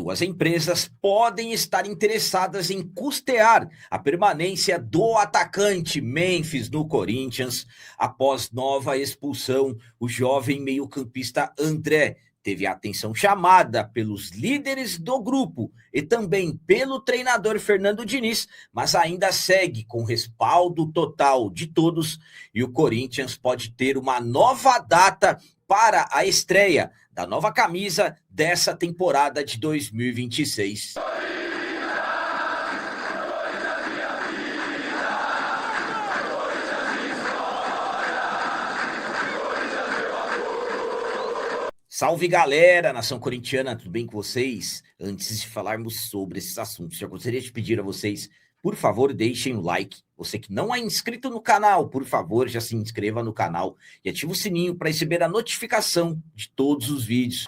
Duas empresas podem estar interessadas em custear a permanência do atacante Memphis no Corinthians. Após nova expulsão, o jovem meio-campista André teve a atenção chamada pelos líderes do grupo e também pelo treinador Fernando Diniz, mas ainda segue com respaldo total de todos e o Corinthians pode ter uma nova data para a estreia da nova camisa dessa temporada de 2026. Salve galera, nação corintiana, tudo bem com vocês? Antes de falarmos sobre esses assuntos, já gostaria de pedir a vocês, por favor, deixem o like. Você que não é inscrito no canal, por favor, já se inscreva no canal e ative o sininho para receber a notificação de todos os vídeos.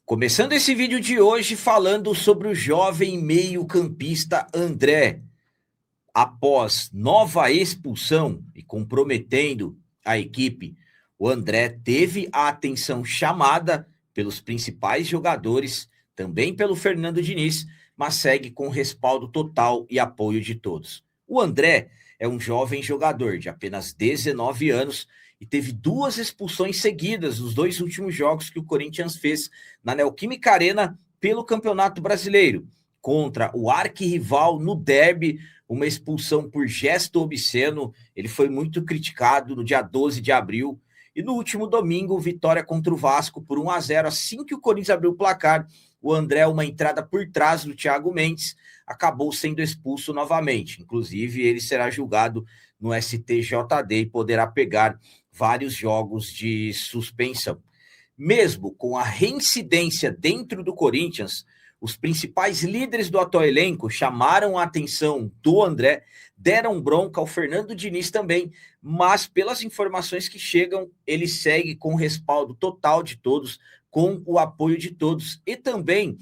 Começando esse vídeo de hoje falando sobre o jovem meio-campista André. Após nova expulsão e comprometendo a equipe, o André teve a atenção chamada pelos principais jogadores, também pelo Fernando Diniz, mas segue com respaldo total e apoio de todos. O André é um jovem jogador de apenas 19 anos e teve 2 expulsões seguidas nos 2 últimos jogos que o Corinthians fez na Neoquímica Arena pelo Campeonato Brasileiro. Contra o arquirrival no derby, uma expulsão por gesto obsceno. Ele foi muito criticado no dia 12 de abril. E no último domingo, vitória contra o Vasco por 1-0. Assim que o Corinthians abriu o placar, o André, uma entrada por trás do Thiago Mendes, acabou sendo expulso novamente. Inclusive, ele será julgado no STJD e poderá pegar vários jogos de suspensão. Mesmo com a reincidência dentro do Corinthians, os principais líderes do atual elenco chamaram a atenção do André, deram bronca ao Fernando Diniz também, mas pelas informações que chegam, ele segue com o respaldo total de todos, com o apoio de todos e também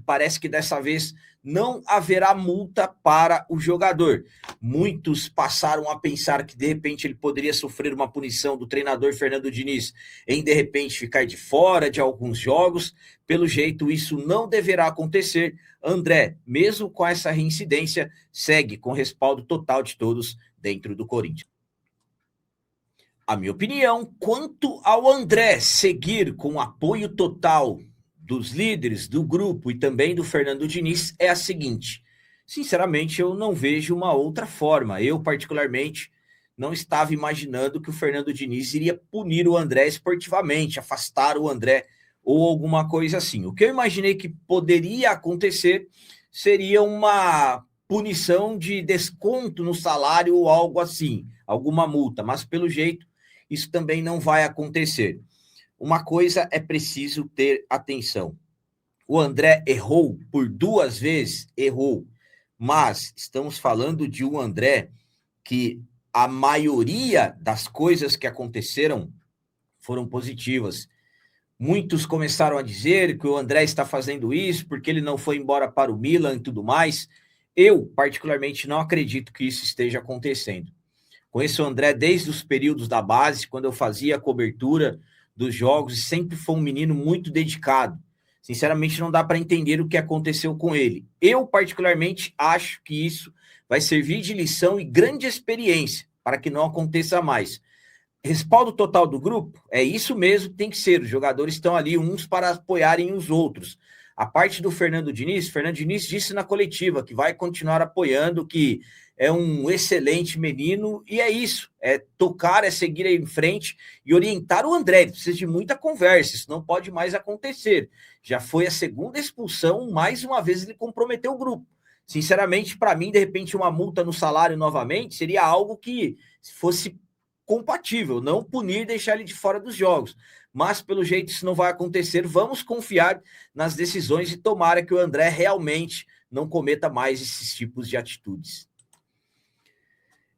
parece que dessa vez não haverá multa para o jogador. Muitos passaram a pensar que de repente ele poderia sofrer uma punição do treinador Fernando Diniz em de repente ficar de fora de alguns jogos. Pelo jeito isso não deverá acontecer. André, mesmo com essa reincidência, segue com respaldo total de todos dentro do Corinthians. A minha opinião quanto ao André seguir com apoio total dos líderes do grupo e também do Fernando Diniz é a seguinte: sinceramente eu não vejo uma outra forma. Eu particularmente não estava imaginando que o Fernando Diniz iria punir o André esportivamente, afastar o André ou alguma coisa assim. O que eu imaginei que poderia acontecer seria uma punição de desconto no salário ou algo assim, alguma multa, mas pelo jeito isso também não vai acontecer. Uma coisa é preciso ter atenção. O André errou por 2 vezes, errou. Mas estamos falando de um André que a maioria das coisas que aconteceram foram positivas. Muitos começaram a dizer que o André está fazendo isso porque ele não foi embora para o Milan e tudo mais. Eu, particularmente, não acredito que isso esteja acontecendo. Conheço o André desde os períodos da base, quando eu fazia a cobertura dos jogos, e sempre foi um menino muito dedicado. Sinceramente, não dá para entender o que aconteceu com ele. Eu, particularmente, acho que isso vai servir de lição e grande experiência para que não aconteça mais. Respaldo total do grupo, é isso mesmo que tem que ser. Os jogadores estão ali uns para apoiarem os outros. A parte do Fernando Diniz disse na coletiva que vai continuar apoiando, que é um excelente menino, e é isso, é tocar, é seguir aí em frente e orientar o André. Ele precisa de muita conversa, isso não pode mais acontecer. Já foi a 2ª expulsão, mais uma vez ele comprometeu o grupo. Sinceramente, para mim, de repente, uma multa no salário novamente seria algo que fosse compatível, não punir e deixar ele de fora dos jogos. Mas, pelo jeito, isso não vai acontecer. Vamos confiar nas decisões e tomara que o André realmente não cometa mais esses tipos de atitudes.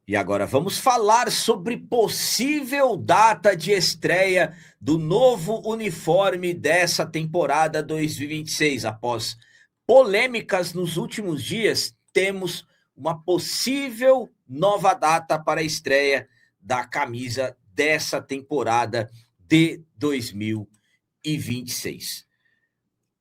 E agora vamos falar sobre possível data de estreia do novo uniforme dessa temporada 2026. Após polêmicas nos últimos dias, temos uma possível nova data para a estreia da camisa dessa temporada de 2026.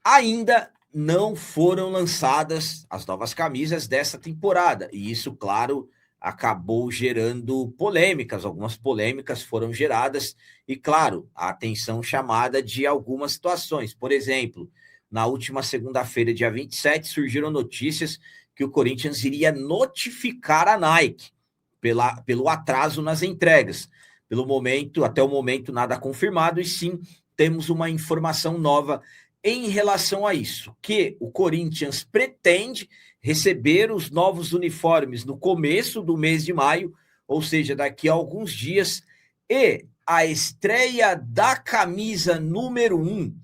ainda não foram lançadas as novas camisas dessa temporada. E isso, claro, acabou gerando polêmicas. Algumas polêmicas foram geradas e, claro, a atenção chamada de algumas situações. Por exemplo, na última segunda-feira, dia 27, surgiram notícias que o Corinthians iria notificar a Nike pelo atraso nas entregas. Até o momento, nada confirmado, e sim, temos uma informação nova em relação a isso, que o Corinthians pretende receber os novos uniformes no começo do mês de maio, ou seja, daqui a alguns dias, e a estreia da camisa número 1,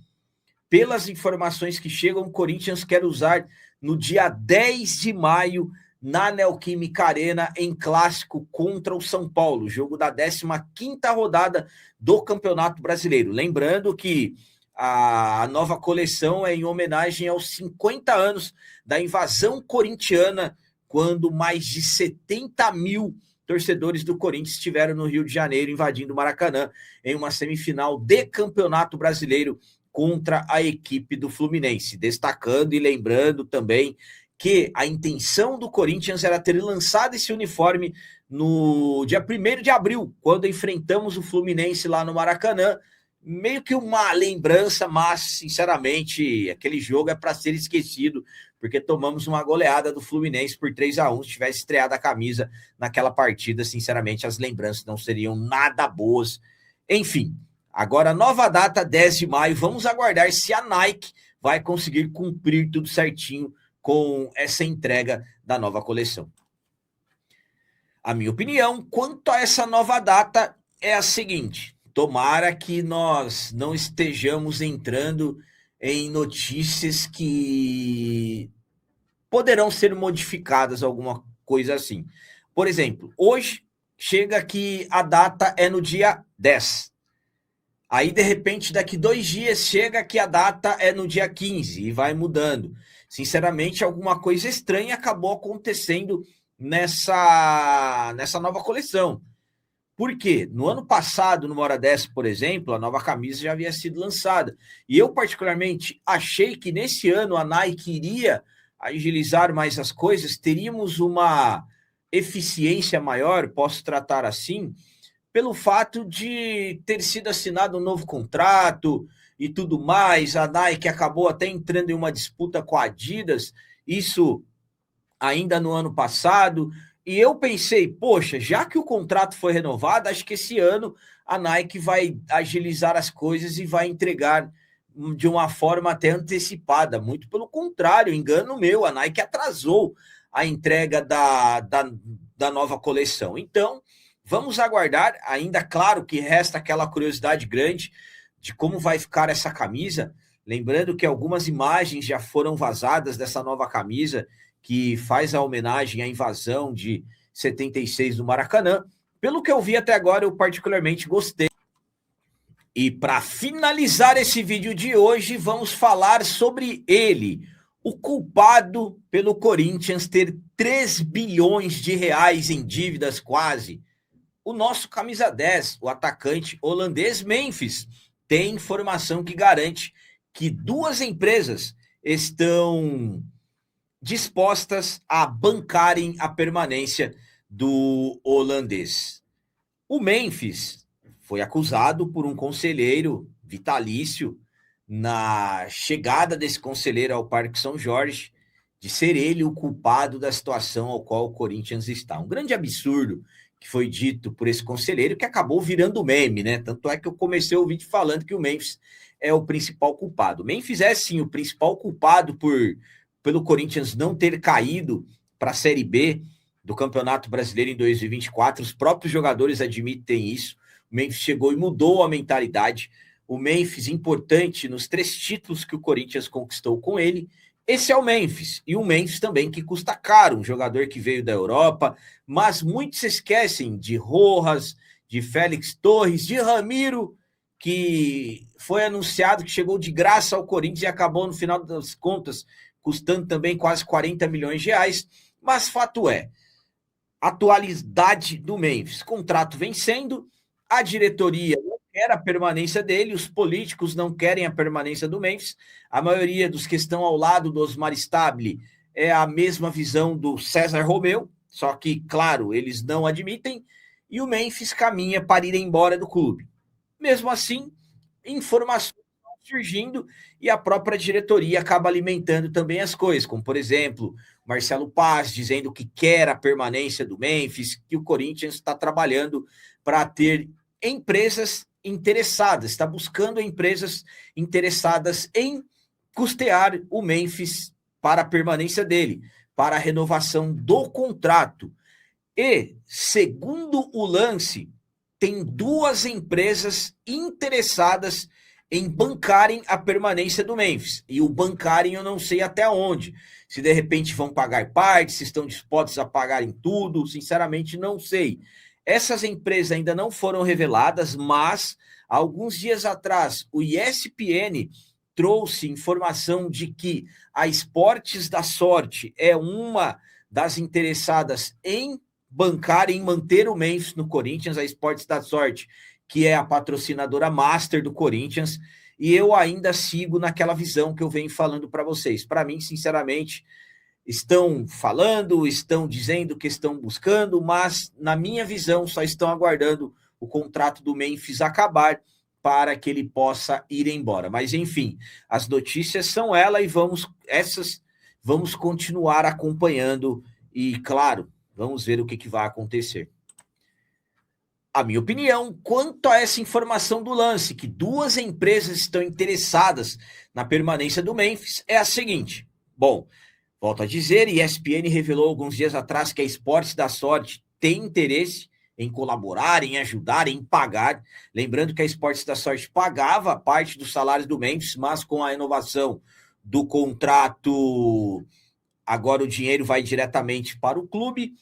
pelas informações que chegam, o Corinthians quer usar no dia 10 de maio, na Neoquímica Arena, em clássico contra o São Paulo, jogo da 15ª rodada do Campeonato Brasileiro. Lembrando que a nova coleção é em homenagem aos 50 anos da invasão corintiana, quando mais de 70 mil torcedores do Corinthians estiveram no Rio de Janeiro, invadindo o Maracanã, em uma semifinal de Campeonato Brasileiro contra a equipe do Fluminense. Destacando e lembrando também que a intenção do Corinthians era ter lançado esse uniforme no dia 1º de abril, quando enfrentamos o Fluminense lá no Maracanã. Meio que uma lembrança, mas, sinceramente, aquele jogo é para ser esquecido, porque tomamos uma goleada do Fluminense por 3-1. Se tivesse estreado a camisa naquela partida, sinceramente, as lembranças não seriam nada boas. Enfim, agora, nova data, 10 de maio. Vamos aguardar se a Nike vai conseguir cumprir tudo certinho com essa entrega da nova coleção. A minha opinião quanto a essa nova data é a seguinte: tomara que nós não estejamos entrando em notícias que poderão ser modificadas, alguma coisa assim. Por exemplo, hoje chega que a data é no dia 10. Aí, de repente, daqui 2 dias, chega que a data é no dia 15 e vai mudando. Sinceramente, alguma coisa estranha acabou acontecendo nessa nova coleção. Por quê? No ano passado, numa hora dessa, por exemplo, a nova camisa já havia sido lançada. E eu, particularmente, achei que nesse ano a Nike iria agilizar mais as coisas, teríamos uma eficiência maior, posso tratar assim, pelo fato de ter sido assinado um novo contrato e tudo mais. A Nike acabou até entrando em uma disputa com a Adidas, isso ainda no ano passado. E eu pensei, poxa, já que o contrato foi renovado, acho que esse ano a Nike vai agilizar as coisas e vai entregar de uma forma até antecipada. Muito pelo contrário, engano meu, a Nike atrasou a entrega da nova coleção. Então, vamos aguardar. Ainda, claro que resta aquela curiosidade grande de como vai ficar essa camisa. Lembrando que algumas imagens já foram vazadas dessa nova camisa, que faz a homenagem à invasão de 76 do Maracanã. Pelo que eu vi até agora, eu particularmente gostei. E para finalizar esse vídeo de hoje, vamos falar sobre ele, o culpado pelo Corinthians ter 3 bilhões de reais em dívidas quase. O nosso camisa 10, o atacante holandês Memphis, tem informação que garante que 2 empresas estão dispostas a bancarem a permanência do holandês. O Memphis foi acusado por um conselheiro vitalício, na chegada desse conselheiro ao Parque São Jorge, de ser ele o culpado da situação ao qual o Corinthians está. Um grande absurdo que foi dito por esse conselheiro, que acabou virando meme, né? Tanto é que eu comecei o vídeo falando que o Memphis é o principal culpado. O Memphis é, sim, o principal culpado pelo Corinthians não ter caído para a Série B do Campeonato Brasileiro em 2024. Os próprios jogadores admitem isso. O Memphis chegou e mudou a mentalidade. O Memphis, importante nos 3 títulos que o Corinthians conquistou com ele. Esse é o Memphis. E o Memphis também, que custa caro, um jogador que veio da Europa, mas muitos se esquecem de Rojas, de Félix Torres, de Ramiro, que foi anunciado que chegou de graça ao Corinthians e acabou, no final das contas, custando também quase 40 milhões de reais. Mas fato é, atualidade do Memphis, contrato vencendo, a diretoria não quer a permanência dele, os políticos não querem a permanência do Memphis, a maioria dos que estão ao lado do Osmar Stabile é a mesma visão do César Romeu, só que, claro, eles não admitem, e o Memphis caminha para ir embora do clube. Mesmo assim, informações estão surgindo e a própria diretoria acaba alimentando também as coisas, como, por exemplo, Marcelo Paz dizendo que quer a permanência do Memphis, que o Corinthians está trabalhando para ter empresas interessadas, está buscando empresas interessadas em custear o Memphis para a permanência dele, para a renovação do contrato. E, segundo o lance, tem duas empresas interessadas em bancarem a permanência do Memphis. E o bancarem eu não sei até onde. Se de repente vão pagar parte, se estão dispostos a pagarem tudo, sinceramente não sei. Essas empresas ainda não foram reveladas, mas alguns dias atrás o ESPN trouxe informação de que a Esportes da Sorte é uma das interessadas em bancar, em manter o Memphis no Corinthians, a Esportes da Sorte, que é a patrocinadora master do Corinthians, e eu ainda sigo naquela visão que eu venho falando para vocês. Para mim, sinceramente, estão falando, estão dizendo que estão buscando, mas na minha visão só estão aguardando o contrato do Memphis acabar para que ele possa ir embora. Mas enfim, as notícias são elas e vamos continuar acompanhando e, claro, vamos ver o que vai acontecer. A minha opinião quanto a essa informação do lance, que duas empresas estão interessadas na permanência do Memphis, é a seguinte. Bom, volto a dizer, ESPN revelou alguns dias atrás que a Esportes da Sorte tem interesse em colaborar, em ajudar, em pagar. Lembrando que a Esportes da Sorte pagava parte dos salários do Memphis, mas com a renovação do contrato, agora o dinheiro vai diretamente para o clube.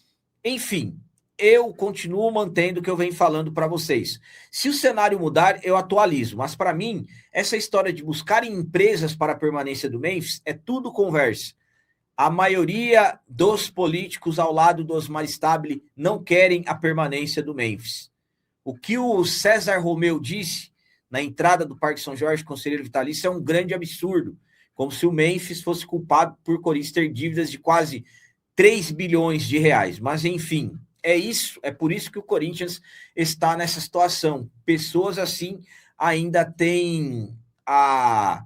Enfim, eu continuo mantendo o que eu venho falando para vocês. Se o cenário mudar, eu atualizo. Mas para mim, essa história de buscar empresas para a permanência do Memphis é tudo conversa. A maioria dos políticos ao lado do Osmar Stabile não querem a permanência do Memphis. O que o César Romeu disse na entrada do Parque São Jorge, conselheiro vitalício, é um grande absurdo. Como se o Memphis fosse culpado por Corinthians ter dívidas de quase 3 bilhões de reais. Mas, enfim, é isso. É por isso que o Corinthians está nessa situação. Pessoas assim ainda têm a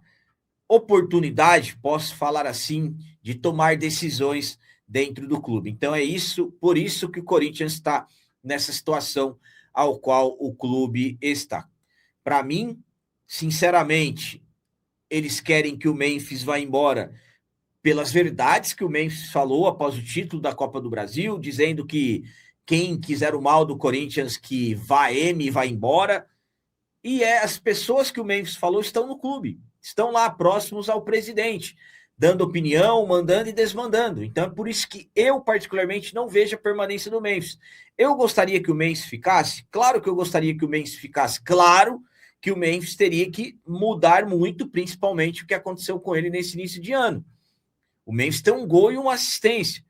oportunidade, posso falar assim, de tomar decisões dentro do clube. Então é isso, por isso que o Corinthians está nessa situação ao qual o clube está. Para mim, sinceramente, eles querem que o Memphis vá embora pelas verdades que o Memphis falou após o título da Copa do Brasil, dizendo que quem quiser o mal do Corinthians que vá embora. E as pessoas que o Memphis falou estão no clube, estão lá próximos ao presidente, dando opinião, mandando e desmandando. Então é por isso que eu, particularmente, não vejo a permanência do Memphis. Eu gostaria que o Memphis ficasse? Claro que eu gostaria que o Memphis ficasse. Claro que o Memphis teria que mudar muito, principalmente o que aconteceu com ele nesse início de ano. O Memphis tem um gol e uma assistência.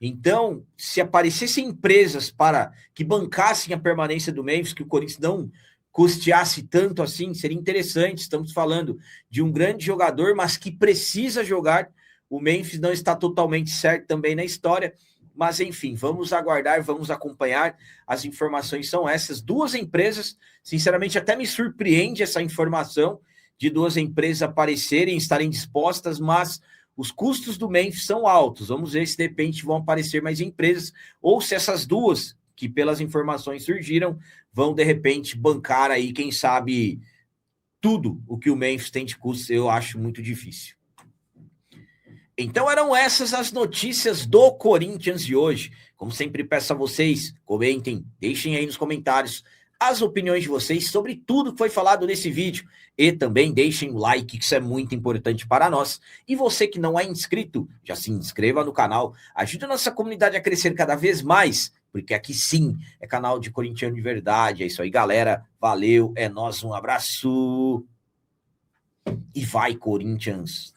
Então, se aparecessem empresas para que bancassem a permanência do Memphis, que o Corinthians não custeasse tanto assim, seria interessante. Estamos falando de um grande jogador, mas que precisa jogar. O Memphis não está totalmente certo também na história, mas enfim, vamos aguardar, vamos acompanhar. As informações são essas. Duas empresas, sinceramente, até me surpreende essa informação de duas empresas aparecerem, estarem dispostas, mas os custos do Memphis são altos. Vamos ver se de repente vão aparecer mais empresas, ou se essas duas, que pelas informações surgiram, vão de repente bancar aí, quem sabe, tudo o que o Memphis tem de custos. Eu acho muito difícil. Então eram essas as notícias do Corinthians de hoje. Como sempre peço a vocês, comentem, deixem aí nos comentários as opiniões de vocês sobre tudo que foi falado nesse vídeo. E também deixem o like, que isso é muito importante para nós. E você que não é inscrito, já se inscreva no canal. Ajude a nossa comunidade a crescer cada vez mais, porque aqui sim é canal de corintiano de verdade. É isso aí, galera. Valeu, é nóis, um abraço. E vai, Corinthians!